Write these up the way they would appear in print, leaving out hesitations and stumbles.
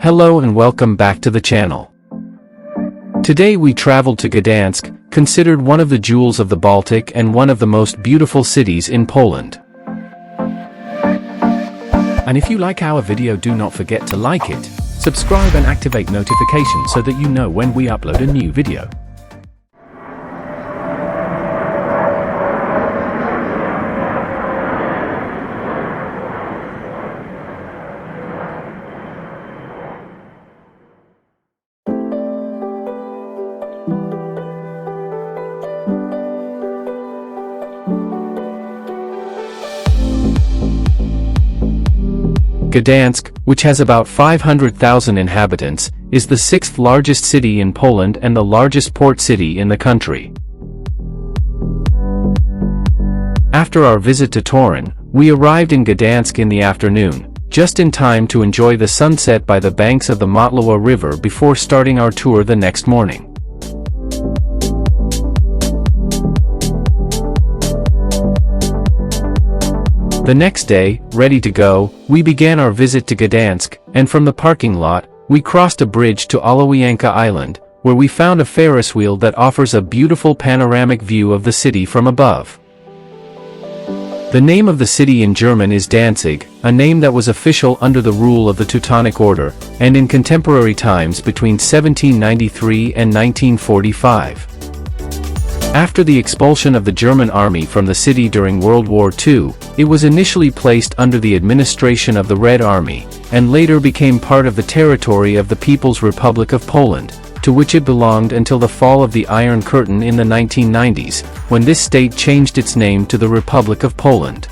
Hello and welcome back to the channel. Today we traveled to Gdansk, considered one of the jewels of the Baltic and one of the most beautiful cities in Poland. And if you like our video, do not forget to like it, subscribe and activate notifications so that you know when we upload a new video. Gdansk, which has about 500,000 inhabitants, is the sixth largest city in Poland and the largest port city in the country. After our visit to Torun, we arrived in Gdansk in the afternoon, just in time to enjoy the sunset by the banks of the Motlawa River before starting our tour the next morning. The next day, ready to go, we began our visit to Gdansk, and from the parking lot, we crossed a bridge to Olowianka Island, where we found a Ferris wheel that offers a beautiful panoramic view of the city from above. The name of the city in German is Danzig, a name that was official under the rule of the Teutonic Order, and in contemporary times between 1793 and 1945. After the expulsion of the German army from the city during World War II, it was initially placed under the administration of the Red Army, and later became part of the territory of the People's Republic of Poland, to which it belonged until the fall of the Iron Curtain in the 1990s, when this state changed its name to the Republic of Poland.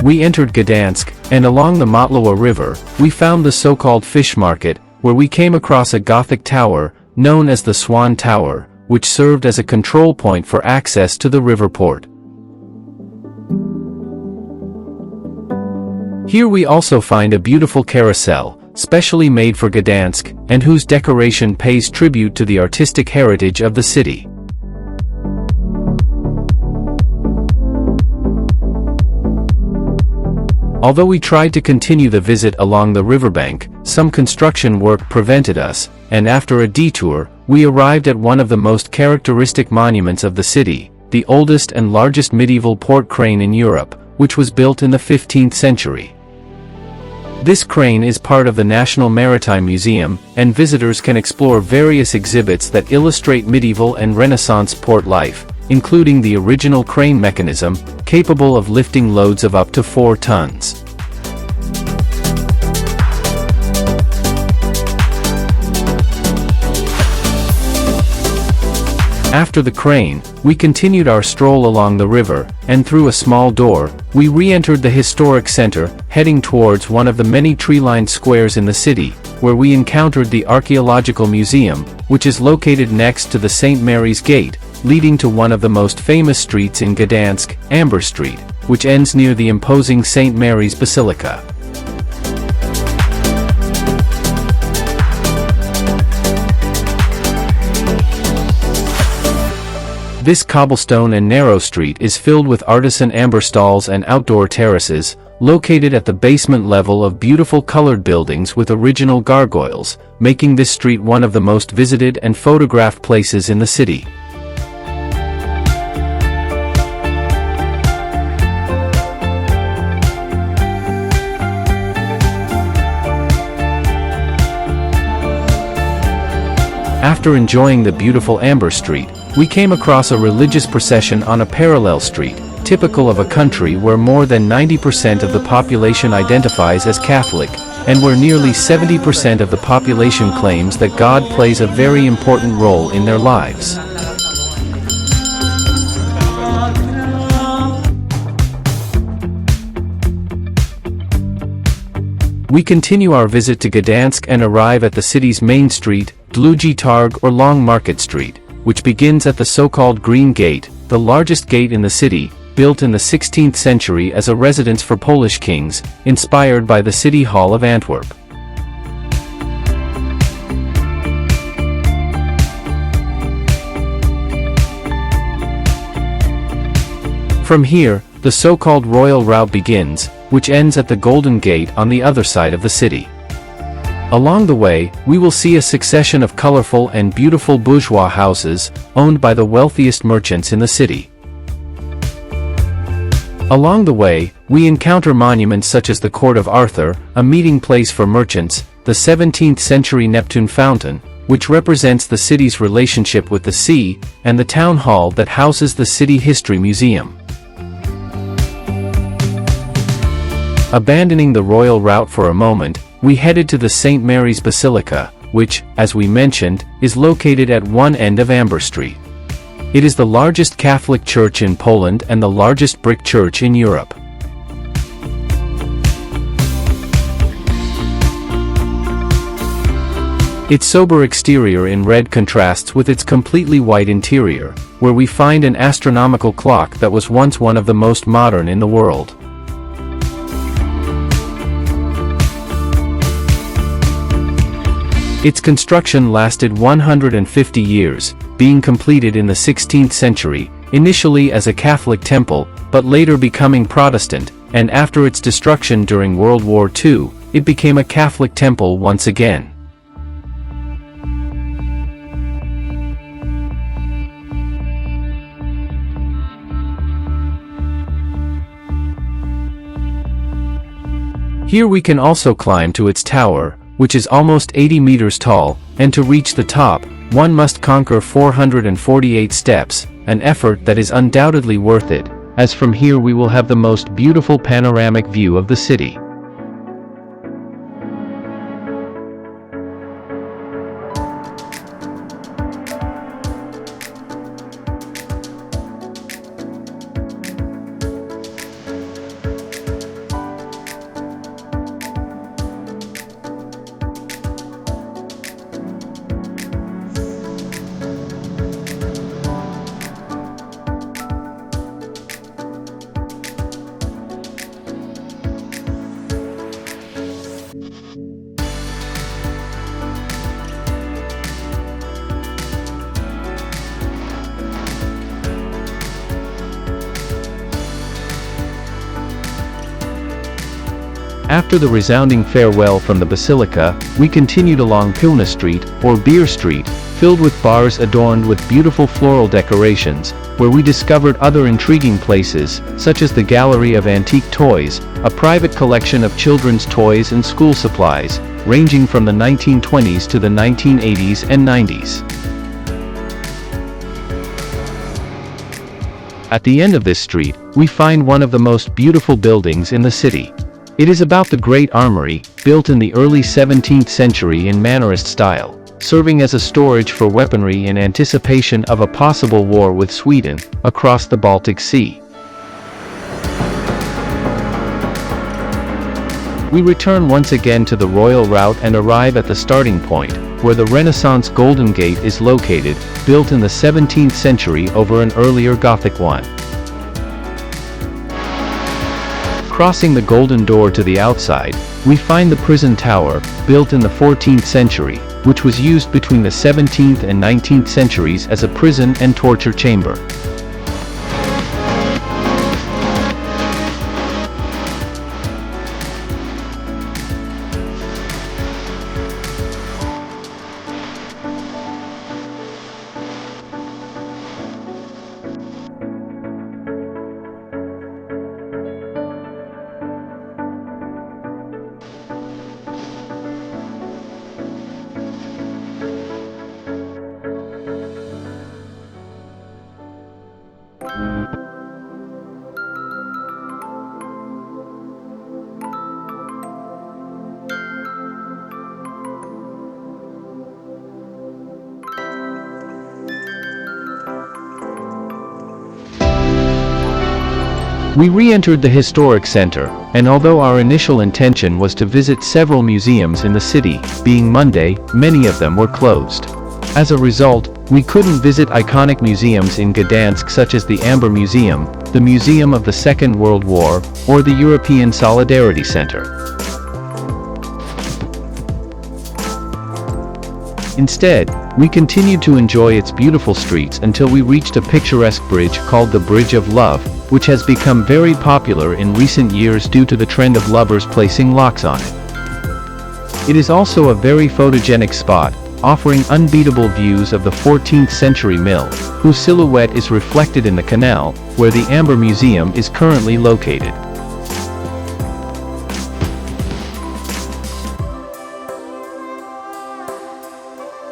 We entered Gdansk, and along the Motlawa River, we found the so-called fish market, where we came across a Gothic tower, known as the Swan Tower, which served as a control point for access to the river port. Here we also find a beautiful carousel, specially made for Gdansk, and whose decoration pays tribute to the artistic heritage of the city. Although we tried to continue the visit along the riverbank, some construction work prevented us, and after a detour, we arrived at one of the most characteristic monuments of the city, the oldest and largest medieval port crane in Europe, which was built in the 15th century. This crane is part of the National Maritime Museum, and visitors can explore various exhibits that illustrate medieval and Renaissance port life, including the original crane mechanism, capable of lifting loads of up to 4 tons. After the crane, we continued our stroll along the river, and through a small door, we re-entered the historic center, heading towards one of the many tree-lined squares in the city, where we encountered the Archaeological Museum, which is located next to the St. Mary's Gate, leading to one of the most famous streets in Gdansk, Amber Street, which ends near the imposing St. Mary's Basilica. This cobblestone and narrow street is filled with artisan amber stalls and outdoor terraces, located at the basement level of beautiful colored buildings with original gargoyles, making this street one of the most visited and photographed places in the city. After enjoying the beautiful Amber Street, we came across a religious procession on a parallel street, typical of a country where more than 90% of the population identifies as Catholic, and where nearly 70% of the population claims that God plays a very important role in their lives. We continue our visit to Gdansk and arrive at the city's main street, Długi Targ or Long Market Street, which begins at the so-called Green Gate, the largest gate in the city, built in the 16th century as a residence for Polish kings, inspired by the City Hall of Antwerp. From here, the so-called Royal Route begins, which ends at the Golden Gate on the other side of the city. Along the way, we will see a succession of colorful and beautiful bourgeois houses, owned by the wealthiest merchants in the city. Along the way, we encounter monuments such as the Court of Arthur, a meeting place for merchants, the 17th-century Neptune Fountain, which represents the city's relationship with the sea, and the town hall that houses the City History Museum. Abandoning the royal route for a moment, we headed to the St. Mary's Basilica, which, as we mentioned, is located at one end of Amber Street. It is the largest Catholic church in Poland and the largest brick church in Europe. Its sober exterior in red contrasts with its completely white interior, where we find an astronomical clock that was once one of the most modern in the world. Its construction lasted 150 years, being completed in the 16th century, initially as a Catholic temple, but later becoming Protestant, and after its destruction during World War II, it became a Catholic temple once again. Here we can also climb to its tower, which is almost 80 meters tall, and to reach the top, one must conquer 448 steps, an effort that is undoubtedly worth it, as from here we will have the most beautiful panoramic view of the city. After the resounding farewell from the Basilica, we continued along Pilna Street, or Beer Street, filled with bars adorned with beautiful floral decorations, where we discovered other intriguing places, such as the Gallery of Antique Toys, a private collection of children's toys and school supplies, ranging from the 1920s to the 1980s and 90s. At the end of this street, we find one of the most beautiful buildings in the city. It is about the Great Armory, built in the early 17th century in Mannerist style, serving as a storage for weaponry in anticipation of a possible war with Sweden, across the Baltic Sea. We return once again to the royal route and arrive at the starting point, where the Renaissance Golden Gate is located, built in the 17th century over an earlier Gothic one. Crossing the Golden Door to the outside, we find the prison tower, built in the 14th century, which was used between the 17th and 19th centuries as a prison and torture chamber. We re-entered the historic center, and although our initial intention was to visit several museums in the city, being Monday, many of them were closed. As a result, we couldn't visit iconic museums in Gdansk such as the Amber Museum, the Museum of the Second World War, or the European Solidarity Center. Instead, we continued to enjoy its beautiful streets until we reached a picturesque bridge called the Bridge of Love, which has become very popular in recent years due to the trend of lovers placing locks on it. It is also a very photogenic spot, offering unbeatable views of the 14th century mill, whose silhouette is reflected in the canal, where the Amber Museum is currently located.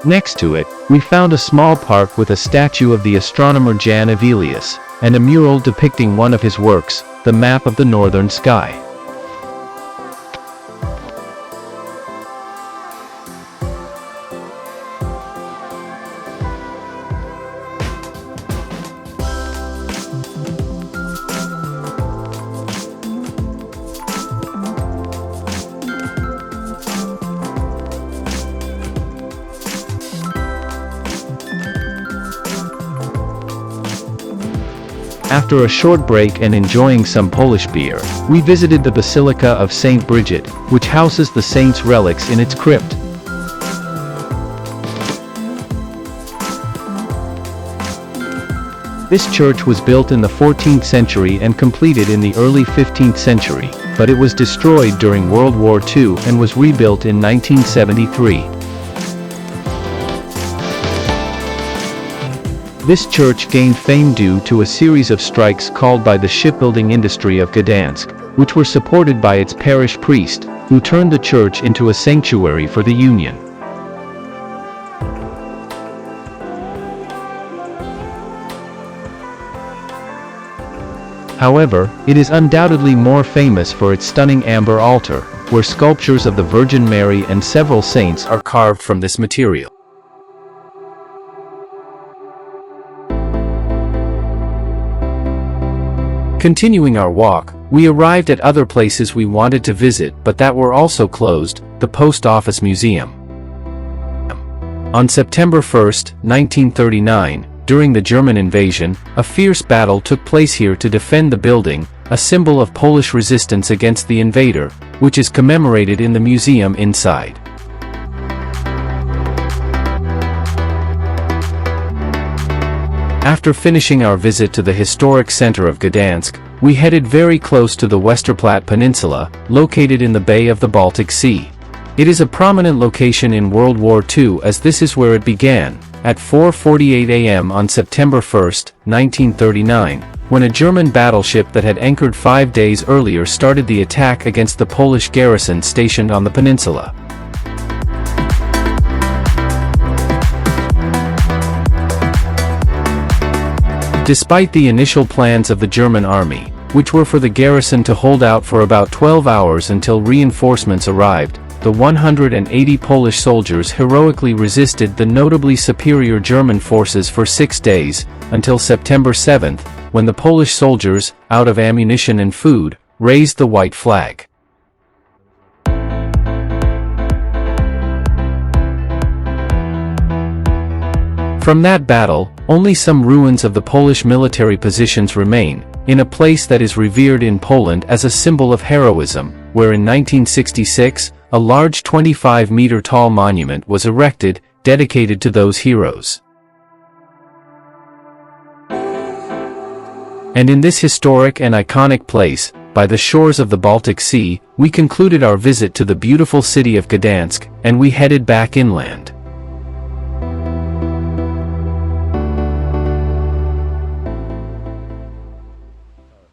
Next to it, we found a small park with a statue of the astronomer Jan Avelius, and a mural depicting one of his works, the map of the northern sky. After a short break and enjoying some Polish beer, we visited the Basilica of St. Bridget, which houses the saint's relics in its crypt. This church was built in the 14th century and completed in the early 15th century, but it was destroyed during World War II and was rebuilt in 1973. This church gained fame due to a series of strikes called by the shipbuilding industry of Gdansk, which were supported by its parish priest, who turned the church into a sanctuary for the Union. However, it is undoubtedly more famous for its stunning amber altar, where sculptures of the Virgin Mary and several saints are carved from this material. Continuing our walk, we arrived at other places we wanted to visit but that were also closed, the Post Office Museum. On September 1, 1939, during the German invasion, a fierce battle took place here to defend the building, a symbol of Polish resistance against the invader, which is commemorated in the museum inside. After finishing our visit to the historic center of Gdansk, we headed very close to the Westerplatte Peninsula, located in the Bay of the Baltic Sea. It is a prominent location in World War II as this is where it began, at 4:48 a.m. on September 1, 1939, when a German battleship that had anchored 5 days earlier started the attack against the Polish garrison stationed on the peninsula. Despite the initial plans of the German army, which were for the garrison to hold out for about 12 hours until reinforcements arrived, the 180 Polish soldiers heroically resisted the notably superior German forces for 6 days, until September 7, when the Polish soldiers, out of ammunition and food, raised the white flag. From that battle, only some ruins of the Polish military positions remain, in a place that is revered in Poland as a symbol of heroism, where in 1966, a large 25-meter-tall monument was erected, dedicated to those heroes. And in this historic and iconic place, by the shores of the Baltic Sea, we concluded our visit to the beautiful city of Gdansk, and we headed back inland.